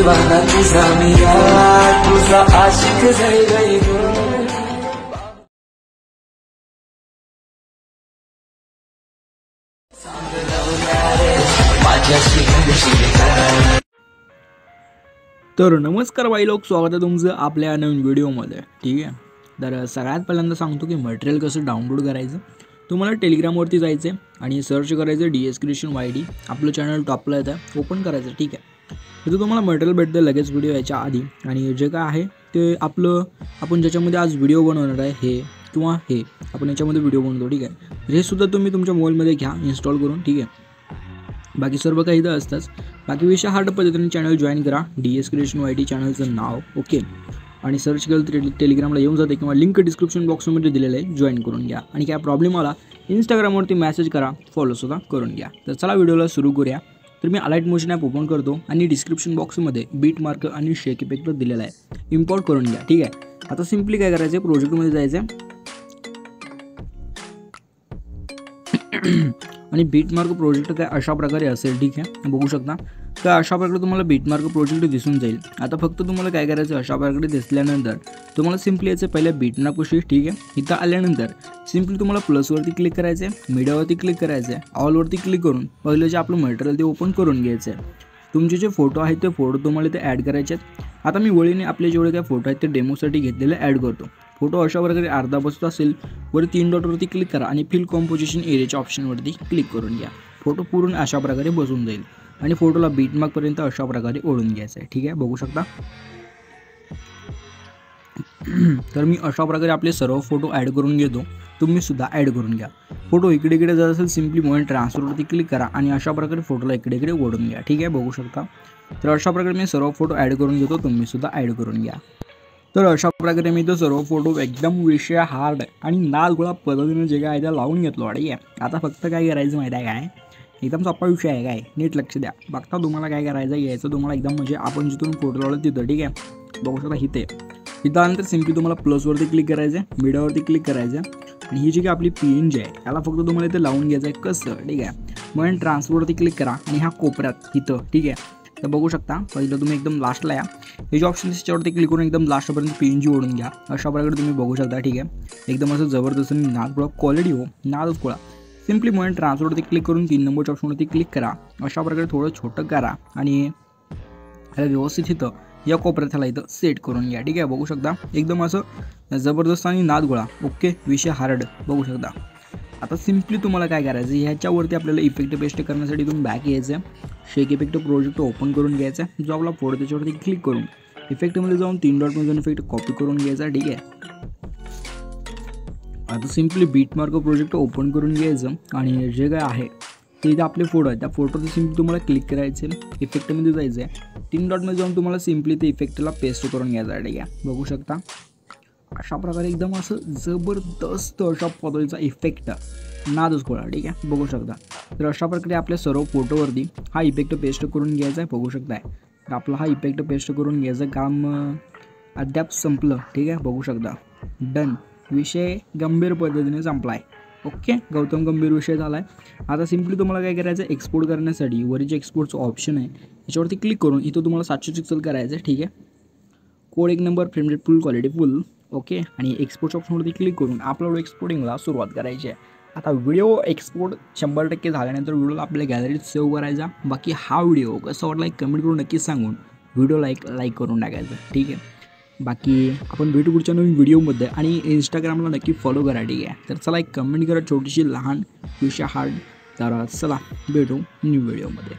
दिवाना तुझा मिया तुझा आशिक जय गई गो माझ्याशी घडशील का. तर नमस्कार बाई लोक, स्वागत आहे तुमचं आपल्या नवीन व्हिडिओमध्ये. ठीक आहे, तर सगळ्यात पहिल्यांदा सांगतो की मटेरियल कसं डाउनलोड करायचं. तुम्हाला टेलिग्रामवरती जायचं आहे आणि सर्च करायचं DS क्रिएशन YD. आपलं चॅनल टॉपला येतं, ओपन करायचं. ठीक आहे, तिथं तुम्हाला मटेरियल भेटतं लगेच व्हिडिओ याच्या आधी. आणि जे काय आहे ते आपण ज्याच्यामध्ये आज व्हिडिओ बनवणार आहे हे किंवा हे आपण याच्यामध्ये व्हिडिओ बनवतो. ठीक आहे, तर हे सुद्धा तुम्ही तुमच्या मोबाईलमध्ये घ्या इन्स्टॉल करून. ठीक आहे, बाकी सर्व काही इथं असतंच. बाकी विषय हार्ड पद्धतीने चॅनल जॉईन करा, DS क्रिएशन YD चॅनलचं नाव. ओके, आणि सर्च केलं तर टेलिग्रामला येऊन जाते किंवा लिंक डिस्क्रिप्शन बॉक्समध्ये दिलेलं आहे, जॉईन करून घ्या. आणि काय प्रॉब्लेम आला इंस्टाग्रामवरती मेसेज करा, फॉलोसुद्धा करून घ्या. तर चला व्हिडिओला सुरू करूया. तर मी अलाइट मोशन ॲप ओपन करतो आणि डिस्क्रिप्शन बॉक्समध्ये बीट मार्क आणि शेक इफेक्ट दिलेला आहे, इम्पोर्ट करून घ्या. ठीक आहे, आता सिम्पली काय करायचं, प्रोजेक्टमध्ये जायचं आणि बीटमार्क प्रोजेक्ट काय अशा प्रकारे असेल. ठीक आहे, बघू शकता का अशा प्रकारे तुम्हाला बीटमार्क प्रोजेक्ट दिसून जाईल. आता फक्त तुम्हाला काय करायचं, अशा प्रकारे दिसल्यानंतर तुम्हाला सिम्पली यायचं पहिल्या बीटमार्कशी. ठीक आहे, इथं आल्यानंतर सिम्पली तुम्हाला प्लसवरती क्लिक करायचं आहे, मीडियावरती क्लिक करायचं आहे, ऑलवरती क्लिक करून पहिलं जे आपलं मटेरियल ते ओपन करून घ्यायचं आहे. तुमचे जे फोटो आहेत ते फोटो तुम्हाला ते ॲड करायचे आहेत. आता मी वळीने आपले जेवढे काय फोटो आहेत ते डेमोसाठी घेतलेले ॲड करतो. फोटो अशा प्रकारे अर्धा बसत असेल, वर 3 डॉटवरती क्लिक करा आणि फिल कॉम्पोजिशन एरियाच्या ऑप्शनवरती क्लिक करून घ्या. फोटो पूर्ण अशा प्रकारे बसून जाईल आणि फोटोला बीटमार्कपर्यंत अशा प्रकारे ओढून घ्यायचं आहे. ठीक आहे, बघू शकता. तर मी अशा प्रकारे आपले सर्व फोटो ॲड करून घेतो, तुम्ही सुद्धा ॲड करून घ्या. फोटो इकडे इकडे जात असेल सिम्पली मोबाईल ट्रान्सफरवरती क्लिक करा आणि अशा प्रकारे फोटोला इकडे इकडे ओढून घ्या. ठीक आहे, बघू शकता. तर अशा प्रकारे मी सर्व फोटो ॲड करून घेतो, तुम्ही सुद्धा ॲड करून घ्या. तर अशा प्रकारे मी तो सर्व फोटो एकदम विषय हार्ड आणि नालगोळा पद्धतीने जे काय आहे त्या लावून घेतलो. ठीक आहे, आता फक्त काय करायचं माहिती आहे काय, एकदम सोपा विषय आहे, काय नीट लक्ष द्या. बघता तुम्हाला काय करायचं, यायचं तुम्हाला एकदम म्हणजे आपण जिथून फोटो लावलं तिथं. ठीक आहे, बघू शकता इथं आल्यानंतर सिम्पली तुम्हाला प्लसवरती क्लिक करायचं आहे, मीडियावरती क्लिक करायचं आणि ही जी काय आपली PNG आहे याला फक्त तुम्हाला इथे लावून घ्यायचं आहे. कसं, ठीक आहे, मग ट्रान्सफरवरती क्लिक करा आणि ह्या कोपऱ्यात इथं. ठीक आहे, तर बघू शकता पहिलं तुम्ही एकदम लास्टला या, हे जे ऑप्शन त्याच्यावरती क्लिक करून एकदम लास्टपर्यंत PNG ओढून घ्या. अशा प्रकारे तुम्ही बघू शकता. ठीक आहे, एकदम असं जबरदस्त नादगोळा क्वालिटी हो, नादच गोळा. सिम्पली म्हणून ट्रान्सफरवरती क्लिक करून 3 नंबरच्या ऑप्शनवरती क्लिक करा. अशा प्रकारे थोडं छोटं करा आणि ह्याला व्यवस्थित इथं या कोपऱ्यात ह्याला इथं सेट करून घ्या. ठीक आहे, बघू शकता एकदम असं जबरदस्त आणि नादगोळा. ओके, विषय हार्ड, बघू शकता. आता सिम्पली तुम्हाला काय करायचं, ह्याच्यावरती आपल्याला इफेक्ट पेस्ट करण्यासाठी तुम्ही बॅक यायचं आहे, शेक इफेक्ट प्रोजेक्ट ओपन करून घ्यायचा आहे. जो आपला फोटो त्याच्यावरती क्लिक करून इफेक्टमध्ये जाऊन 3 डॉटमध्ये जाऊन इफेक्ट कॉपी करून घ्यायचा. ठीक आहे, आता सिम्पली बीटमार्क प्रोजेक्ट ओपन करून घ्यायचं आणि जे काय आहे ते इथे आपले फोटो आहे त्या फोटोचं सिम्पली तुम्हाला क्लिक करायचे, इफेक्टमध्ये जायचं आहे, 3 डॉटमध्ये जाऊन तुम्हाला सिम्पली ते इफेक्टला पेस्ट करून घ्यायचं आहे. ठीक आहे, बघू शकता अशा प्रकारे एकदम असं जबरदस्त अशा पद्धतीचा इफेक्ट नादच गोळा. ठीक आहे, बघू शकता. तर अशा प्रकारे आपल्या सर्व फोटोवरती हा इफेक्ट पेस्ट करून घ्यायचा आहे. बघू शकताय, तर आपला हा इफेक्ट पेस्ट करून घ्यायचं काम अद्याप संपलं. ठीक आहे, बघू शकता. डन, विषय गंभीर पद्धतीने संपला आहे. ओके, गौतम गंभीर विषय झाला आहे. आता सिम्पली तुम्हाला काय करायचं, एक्सपोर्ट करण्यासाठी वरील जे एक्सपोर्टचं ऑप्शन आहे याच्यावरती क्लिक करून इथं तुम्हाला 700 पिक्सल करायचं आहे. ठीक आहे, कोड 1 नंबर, फ्रेम रेट फुल, क्वालिटी फुल. ओके, आणि एक्सपोर्ट ऑप्शनवरती क्लिक करून अपलोड एक्सपोर्टिंगला सुरुवात करायची आहे. आता व्हिडिओ एक्सपोर्ट 100% झाल्यानंतर व्हिडिओला आपल्या गॅलरीत सेव्ह करायचा. बाकी हा व्हिडिओ कसा वाटला कमेंट करून नक्कीच सांगून व्हिडिओ लाईक करून टाकायचं. ठीक आहे, बाकी आपण भेटू पुढच्या नवीन व्हिडिओमध्ये आणि इंस्टाग्रामला नक्की फॉलो करा. ठीक आहे, तर चला एक कमेंट करा छोटीशी लहान विषय हार्ड. तर चला भेटू न्यू व्हिडिओमध्ये.